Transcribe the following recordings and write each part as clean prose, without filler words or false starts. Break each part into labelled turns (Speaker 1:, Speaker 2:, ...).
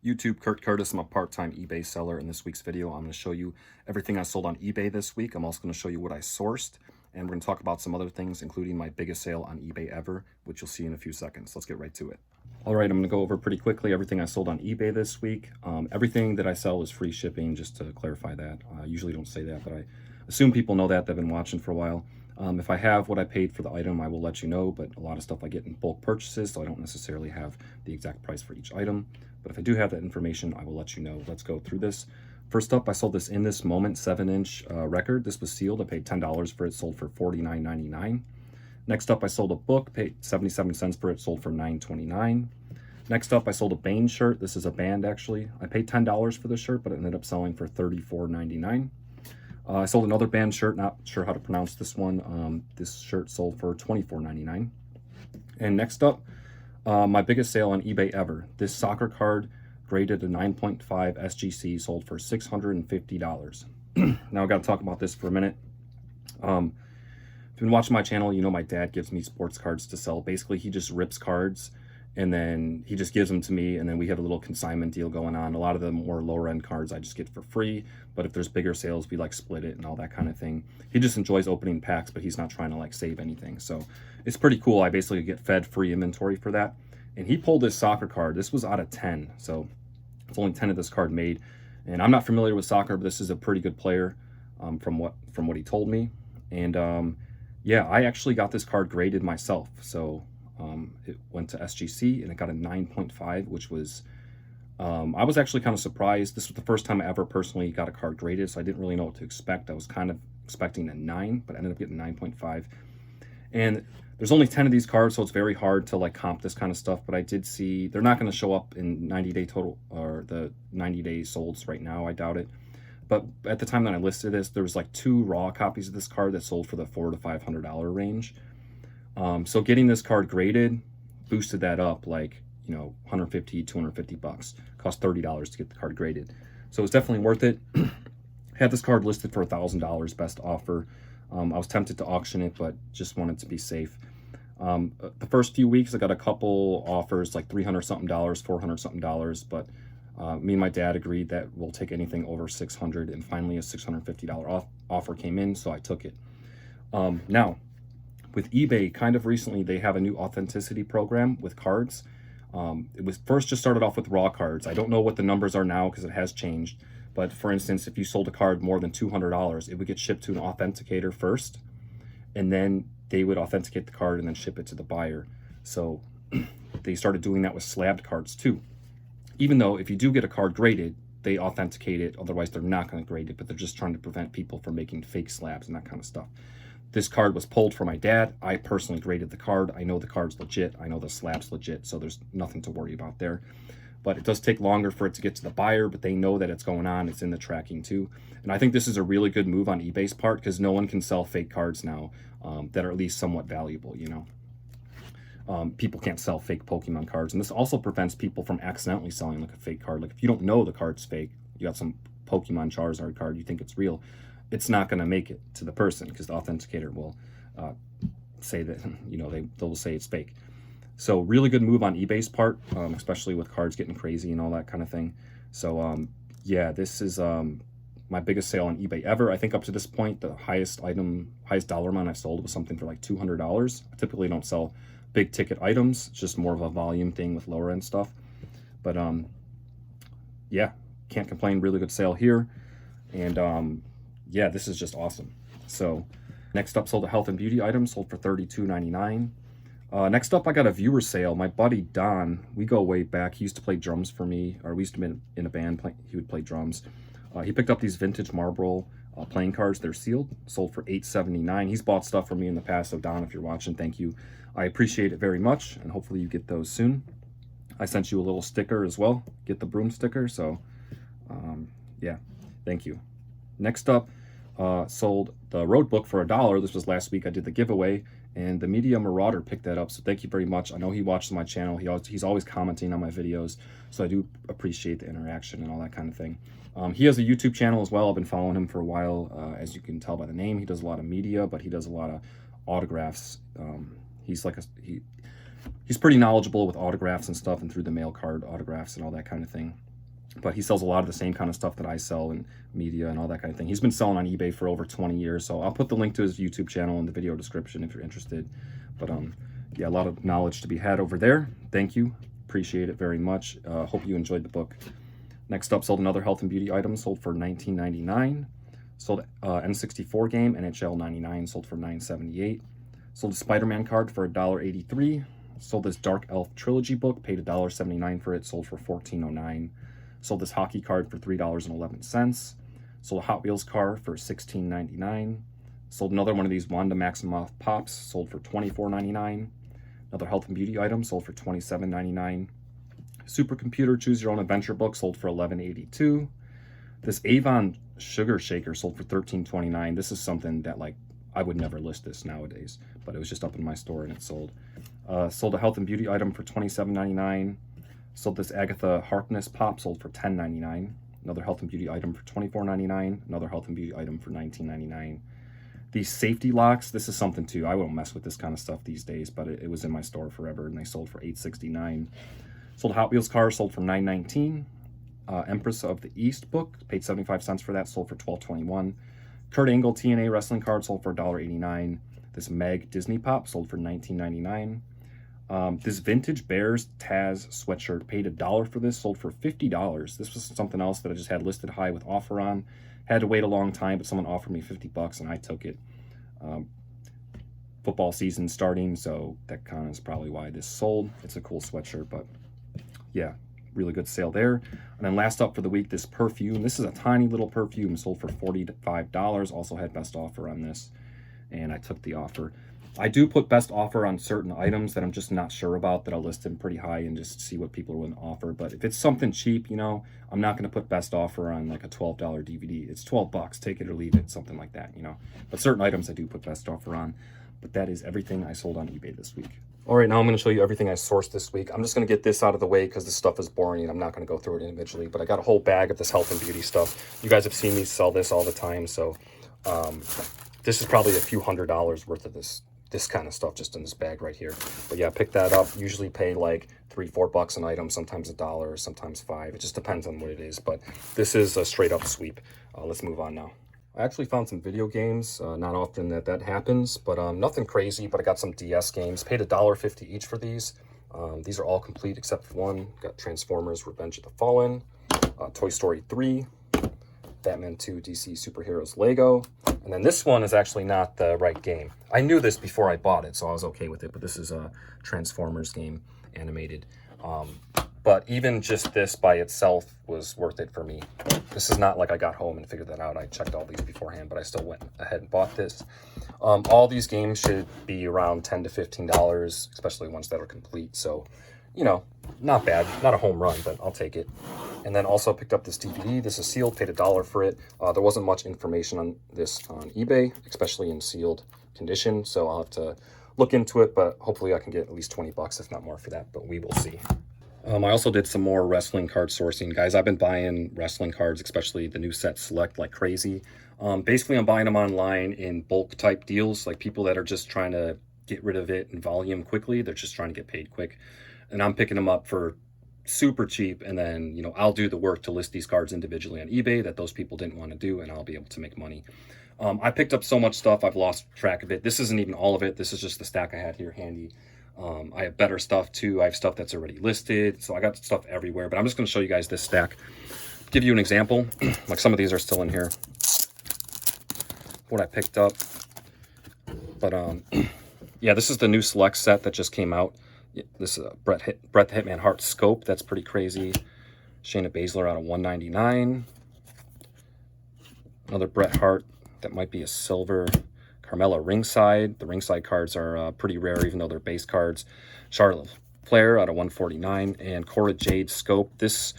Speaker 1: YouTube, Kurt Curtis. I'm a part-time eBay seller. In this week's video, I'm going to show you everything I sold on eBay this week. I'm also going to show you what I sourced, and we're going to talk about some other things, including my biggest sale on eBay ever, which you'll see in a few seconds. Let's get right to it. All right, I'm going to go over pretty quickly everything I sold on eBay this week. Everything that I sell is free shipping, just to clarify that. I usually don't say that, but I assume people know that. They've been watching for a while. If I have what I paid for the item, I will let you know, but a lot of stuff I get in bulk purchases, so I don't necessarily have the exact price for each item. But if I do have that information, I will let you know. Let's go through this. First up, I sold this In This Moment 7-inch record. This was sealed. I paid $10 for it, sold for $49.99. Next up, I sold a book, paid 77 cents for it, sold for $9.29. Next up, I sold a Bane shirt. This is a band, actually. I paid $10 for this shirt, but it ended up selling for $34.99. I sold another band shirt, not sure how to pronounce this one. This shirt sold for $24.99. And next up, my biggest sale on eBay ever. This soccer card graded a 9.5 SGC sold for $650. Now I got to talk about this for a minute. If you've been watching my channel, you know my dad gives me sports cards to sell. Basically, he just rips cards and then he just gives them to me, and then we have a little consignment deal going on. A lot of the more lower end cards I just get for free, but if there's bigger sales, we like split it and all that kind of thing. He just enjoys opening packs, but he's not trying to like save anything. So it's pretty cool. I basically get fed free inventory for that. And he pulled this soccer card. This was out of 10, so it's only 10 of this card made. And I'm not familiar with soccer, but this is a pretty good player from what he told me. And yeah, I actually got this card graded myself. So it went to SGC and it got a 9.5, which was, I was actually kind of surprised. This was the first time I ever personally got a card graded, so I didn't really know what to expect. I was kind of expecting a 9, but I ended up getting 9.5. And there's only 10 of these cards, so it's very hard to like comp this kind of stuff, but I did see they're not going to show up in 90-day total or the 90-day solds right now. I doubt it. But at the time that I listed this, there was like 2 raw copies of this card that sold for the $400 to $500 range. So getting this card graded boosted that up like, you know, 150, 250 bucks. Cost $30 to get the card graded. So it's definitely worth it. Had this card listed for $1,000 best offer. I was tempted to auction it, but just wanted to be safe. The first few weeks, I got a couple offers, like $300 something, $400 something, but me and my dad agreed that we'll take anything over $600, and finally a $650 offer came in, so I took it. Now, with eBay, kind of recently, they have a new authenticity program with cards. It was first just started off with raw cards. I don't know what the numbers are now because it has changed. But for instance, if you sold a card more than $200, it would get shipped to an authenticator first, and then they would authenticate the card and then ship it to the buyer. So they started doing that with slabbed cards too. Even though if you do get a card graded, they authenticate it. Otherwise, they're not going to grade it, but they're just trying to prevent people from making fake slabs and that kind of stuff. This card was pulled for my dad. I personally graded the card. I know the card's legit. I know the slab's legit, so there's nothing to worry about there. But it does take longer for it to get to the buyer, but they know that it's going on. It's in the tracking too. And I think this is a really good move on eBay's part because no one can sell fake cards now that are at least somewhat valuable, you know. People can't sell fake Pokemon cards. And this also prevents people from accidentally selling like a fake card. Like if you don't know the card's fake, you got some Pokemon Charizard card, you think it's real, it's not going to make it to the person because the authenticator will say that, you know, they'll say it's fake. So really good move on eBay's part, especially with cards getting crazy and all that kind of thing. So yeah, this is my biggest sale on eBay ever. I think up to this point, the highest dollar amount I've sold was something for like $200. I typically don't sell big ticket items. It's just more of a volume thing with lower end stuff. But yeah, can't complain. Really good sale here. And yeah, this is just awesome. So next up, sold a health and beauty item, sold for $32.99. Next up, I got a viewer sale. My buddy Don, we go way back. He used to play drums for me, or we used to be in a band. He would play drums. He picked up these vintage Marlboro playing cards. They're sealed, sold for $8.79. He's bought stuff from me in the past, so Don, if you're watching, thank you. I appreciate it very much, and hopefully you get those soon. I sent you a little sticker as well. Get the broom sticker, so yeah, thank you. Next up, sold the road book for $1. This was last week. I did the giveaway, and the Media Marauder picked that up, so thank you very much. I know he watches my channel. He's always commenting on my videos, so I do appreciate the interaction and all that kind of thing. He has a YouTube channel as well. I've been following him for a while. As you can tell by the name, he does a lot of media, but he does a lot of autographs. He's pretty knowledgeable with autographs and stuff, and through the mail card autographs and all that kind of thing. But he sells a lot of the same kind of stuff that I sell, and media and all that kind of thing. He's been selling on eBay for over 20 years, so I'll put the link to his YouTube channel in the video description if you're interested. But yeah, a lot of knowledge to be had over there. Thank you. Appreciate it very much. Hope you enjoyed the book. Next up, sold another health and beauty item, sold for $19.99. Sold N64 game, NHL 99, sold for $9.78. Sold a Spider-Man card for $1.83. Sold this Dark Elf Trilogy book, paid $1.79 for it, sold for $14.09. Sold this hockey card for $3.11. Sold a Hot Wheels car for $16.99. Sold another one of these Wanda Maximoff Pops, sold for $24.99. Another health and beauty item, sold for $27.99. Supercomputer Choose Your Own Adventure book, sold for $11.82. This Avon Sugar Shaker sold for $13.29. This is something that, like, I would never list this nowadays, but it was just up in my store and it sold. Sold a health and beauty item for $27.99. Sold this Agatha Harkness Pop, sold for $10.99. Another health and beauty item for $24.99. Another health and beauty item for $19.99. These safety locks, this is something too. I won't mess with this kind of stuff these days, but it was in my store forever, and they sold for $8.69. Sold a Hot Wheels car, sold for $9.19. Empress of the East book, paid 75 cents for that, sold for $12.21. Kurt Angle TNA wrestling card, sold for $1.89. This Meg Disney Pop, sold for $19.99. This vintage Bears Taz sweatshirt, paid $1 for this, sold for $50. This was something else that I just had listed high with offer on. Had to wait a long time, but someone offered me $50 and I took it. Football season starting, so that kind of is probably why this sold. It's a cool sweatshirt, but yeah, really good sale there. And then last up for the week, this perfume. This is a tiny little perfume, sold for $45. Also had best offer on this, and I took the offer. I do put best offer on certain items that I'm just not sure about, that I'll list them pretty high and just see what people are willing to offer. But if it's something cheap, you know, I'm not going to put best offer on like a $12 DVD. It's $12, take it or leave it, something like that, you know. But certain items I do put best offer on. But that is everything I sold on eBay this week. All right, now I'm going to show you everything I sourced this week. I'm just going to get this out of the way because this stuff is boring and I'm not going to go through it individually. But I got a whole bag of this health and beauty stuff. You guys have seen me sell this all the time, so this is probably a few $100s worth of this kind of stuff just in this bag right here. But yeah, pick that up. Usually pay like $3-4 an item, sometimes $1, sometimes $5. It just depends on what it is, but this is a straight up sweep. Let's move on now. I actually found some video games. Not often that happens, but nothing crazy. But I got some DS games. Paid $1.50 each for these. These are all complete except for one. Got Transformers: Revenge of the Fallen, Toy Story 3, Batman 2 DC Superheroes Lego, and then this one is actually not the right game. I knew this before I bought it, so I was okay with it, but this is a Transformers game, animated. But even just this by itself was worth it for me. This is not like I got home and figured that out. I checked all these beforehand, but I still went ahead and bought this. All these games should be around $10 to $15, especially ones that are complete. So, you know, not bad. Not a home run, but I'll take it. And then also picked up this DVD. This is sealed, paid $1 for it. There wasn't much information on this on eBay, especially in sealed condition. So I'll have to look into it, but hopefully I can get at least $20, if not more for that, but we will see. I also did some more wrestling card sourcing. Guys, I've been buying wrestling cards, especially the new set Select, like crazy. Basically, I'm buying them online in bulk type deals, like people that are just trying to get rid of it in volume quickly. They're just trying to get paid quick. And I'm picking them up for super cheap, and then, you know, I'll do the work to list these cards individually on eBay that those people didn't want to do, and I'll be able to make money. I picked up so much stuff, I've lost track of it. This isn't even all of it. This is just the stack I had here handy. I have better stuff too. I have stuff that's already listed, so I got stuff everywhere, but I'm just going to show you guys this stack. Give you an example. Like some of these are still in here, what I picked up. But yeah, this is the new Select set that just came out. This is a Bret the Hitman Hart scope. That's pretty crazy. Shayna Baszler out of 199. Another Bret Hart that might be a silver. Carmella ringside. The ringside cards are pretty rare, even though they're base cards. Charlotte Flair out of 149. And Cora Jade scope. These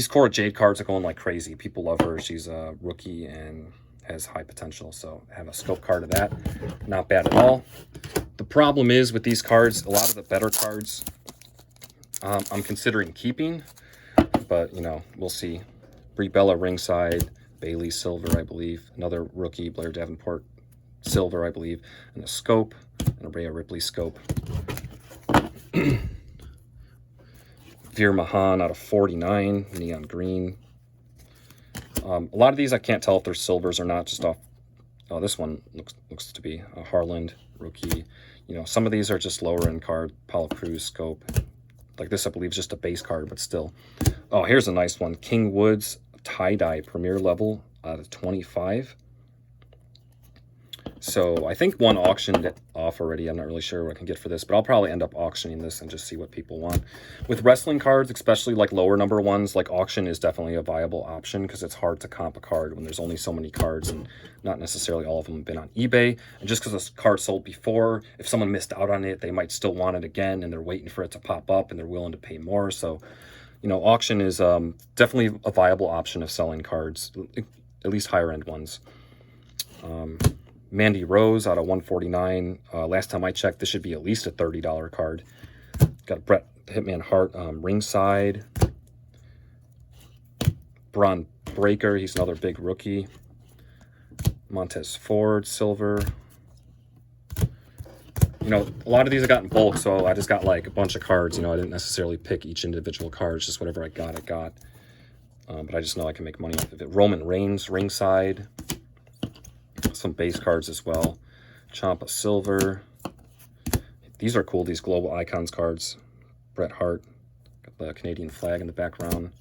Speaker 1: Cora Jade cards are going like crazy. People love her. She's a rookie and has high potential. So I have a scope card of that. Not bad at all. The problem is with these cards, a lot of the better cards I'm considering keeping, but, you know, we'll see. Brie Bella ringside, Bailey silver, I believe. Another rookie, Blair Davenport silver, I believe. And a scope, and a Rhea Ripley scope. Veer Mahan out of 49, neon green. A lot of these I can't tell if they're silvers or not, just off. Oh, this one looks to be a Harland rookie. You know, some of these are just lower end card. Paulo Cruz scope. Like this, I believe, is just a base card, but still. Oh, here's a nice one. King Woods tie-dye premier level out of 25. So I think one auctioned it off already. I'm not really sure what I can get for this, but I'll probably end up auctioning this and just see what people want. With wrestling cards, especially like lower number ones, like auction is definitely a viable option because it's hard to comp a card when there's only so many cards and not necessarily all of them have been on eBay. And just because a card sold before, if someone missed out on it, they might still want it again and they're waiting for it to pop up and they're willing to pay more. So, you know, auction is definitely a viable option of selling cards, at least higher end ones. Mandy Rose out of 149. Last time I checked, this should be at least a $30 card. Got a Bret Hitman Hart ringside. Braun Breaker, he's another big rookie. Montez Ford, silver. You know, a lot of these I got in bulk, so I just got like a bunch of cards. You know, I didn't necessarily pick each individual card, just whatever I got, I got. But I just know I can make money off of it. Roman Reigns, ringside. Some base cards as well. Ciampa silver. These are cool, these global icons cards. Bret Hart, got the Canadian flag in the background.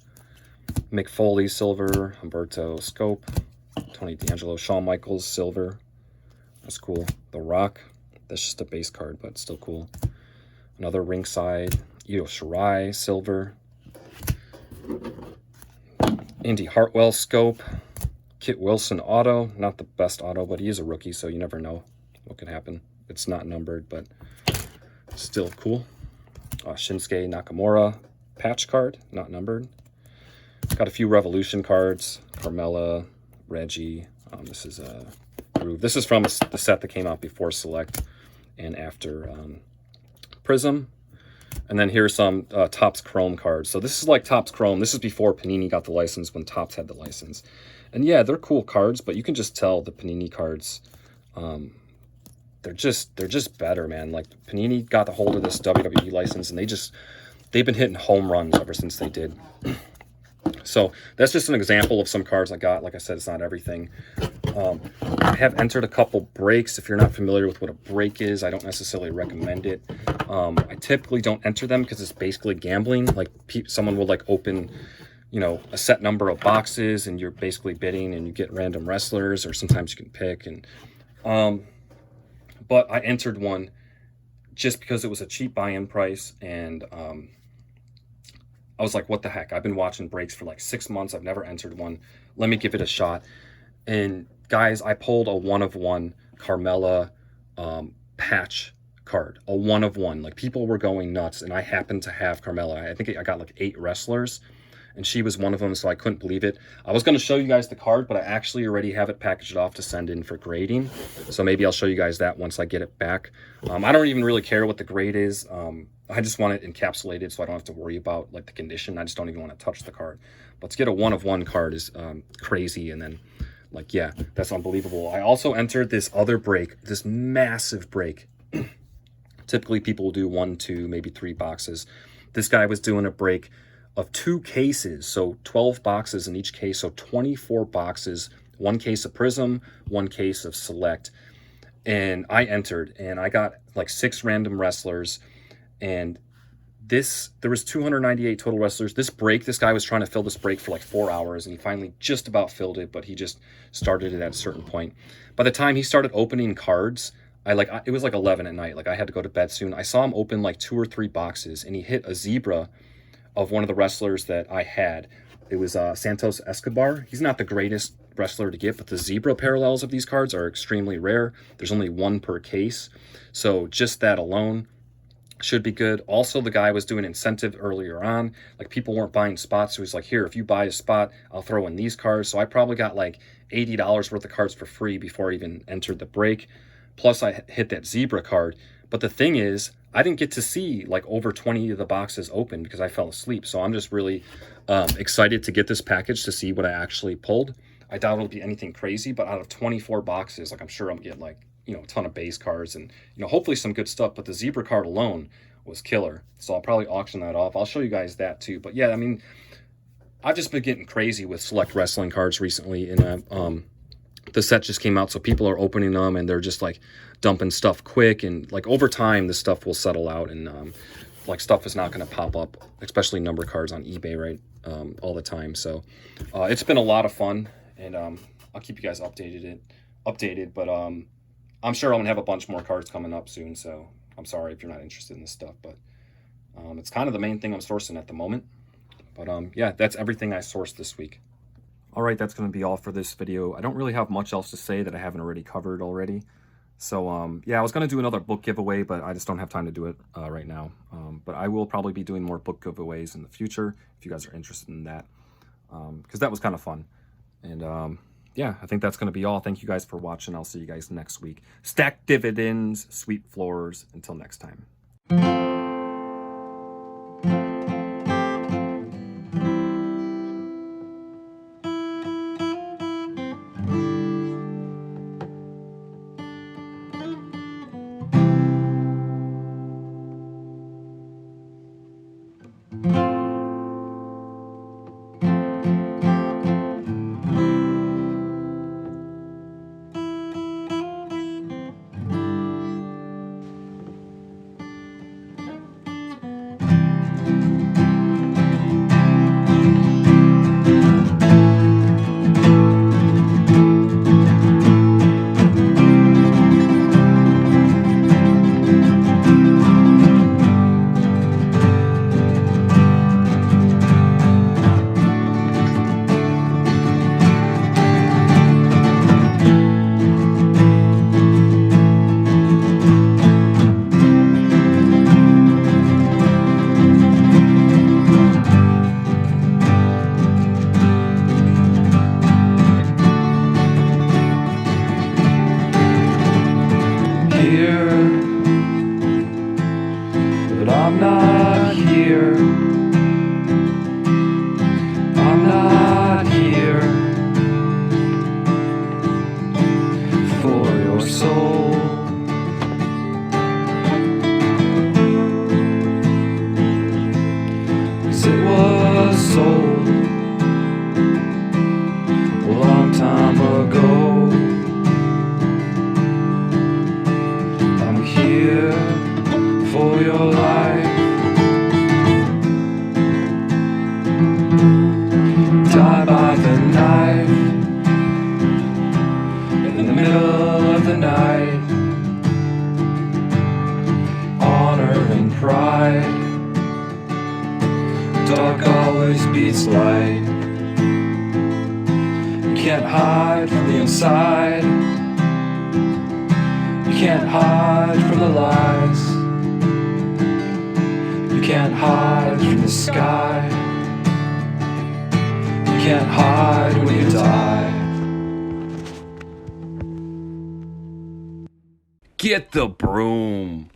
Speaker 1: Mick Foley silver. Humberto Scope. Tony D'Angelo, Shawn Michaels silver. That's cool. The Rock, that's just a base card, but still cool. Another ringside. Io Shirai silver. Indy Hartwell scope. Kit Wilson auto, not the best auto, but he is a rookie, so you never know what could happen. It's not numbered, but still cool. Shinsuke Nakamura patch card, not numbered. Got a few Revolution cards. Carmella, Reggie. This is a Groove. This is from the set that came out before Select and after Prism. And then here's some Topps Chrome cards. So this is like Topps Chrome. This is before Panini got the license, when Topps had the license. And yeah, they're cool cards, but you can just tell the Panini cards, they're just better, man. Like Panini got the hold of this WWE license, and they've been hitting home runs ever since they did. So that's just an example of some cards I got. Like I said, it's not everything. I have entered a couple breaks. If you're not familiar with what a break is, I don't necessarily recommend it. I typically don't enter them because it's basically gambling. Like someone will like open, you know, a set number of boxes and you're basically bidding and you get random wrestlers, or sometimes you can pick. And but I entered one just because it was a cheap buy-in price, and I was like, what the heck? I've been watching breaks for like 6 months. I've never entered one. Let me give it a shot. And guys, I pulled a 1-of-1 Carmella patch card, a 1-of-1. Like people were going nuts, and I happened to have Carmella. I think I got like 8 wrestlers, and she was one of them, so I couldn't believe it. I was going to show you guys the card, but I actually already have it packaged off to send in for grading. So maybe I'll show you guys that once I get it back. I don't even really care what the grade is. I just want it encapsulated so I don't have to worry about like the condition. I just don't even want to touch the card. But to get a 1-of-1 card is crazy. And then like, yeah, that's unbelievable. I also entered this other break, this massive break. Typically people will do 1, 2, maybe 3 boxes. This guy was doing a break of 2 cases, so 12 boxes in each case, so 24 boxes, 1 case of Prism, 1 case of Select. And I entered, and I got like 6 random wrestlers, and there was 298 total wrestlers. This break, this guy was trying to fill this break for like 4 hours, and he finally just about filled it, but he just started it at a certain point. By the time he started opening cards, it was like 11 at night. Like I had to go to bed soon. I saw him open like 2 or 3 boxes, and he hit a zebra of one of the wrestlers that I had. It was Santos Escobar. He's not the greatest wrestler to get, but the zebra parallels of these cards are extremely rare. There's only 1 per case. So just that alone should be good. Also, the guy was doing incentive earlier on. Like people weren't buying spots. So he's like, here, if you buy a spot, I'll throw in these cards. So I probably got like $80 worth of cards for free before I even entered the break. Plus I hit that zebra card. But the thing is, I didn't get to see like over 20 of the boxes open because I fell asleep. So I'm just really excited to get this package to see what I actually pulled. I doubt it'll be anything crazy, but out of 24 boxes, like I'm sure I'm getting like, you know, a ton of base cards and, you know, hopefully some good stuff. But the zebra card alone was killer. So I'll probably auction that off. I'll show you guys that too. But yeah, I mean, I've just been getting crazy with select wrestling cards recently, and the set just came out, so people are opening them and they're just like dumping stuff quick, and like over time this stuff will settle out, and like stuff is not going to pop up, especially number cards on eBay, right, all the time. So it's been a lot of fun, and I'll keep you guys updated, but I'm sure I'm gonna have a bunch more cards coming up soon, so I'm sorry if you're not interested in this stuff, but it's kind of the main thing I'm sourcing at the moment. But yeah, that's everything I sourced this week. All right, that's going to be all for this video. I don't really have much else to say that I haven't already covered already. So yeah, I was going to do another book giveaway, but I just don't have time to do it right now. But I will probably be doing more book giveaways in the future if you guys are interested in that, because that was kind of fun. And yeah, I think that's going to be all. Thank you guys for watching. I'll see you guys next week. Stack dividends, sweep floors. Until next time. But I'm not here. I'm not here for your soul. 'Cause it was sold a long time ago. I'm here for your life. Die by the knife in the middle of the night. Honor and pride. Dark always beats light. You can't hide from the inside. You can't hide from the lies. You can't hide from the sky. You can't hide when you die. Get the broom.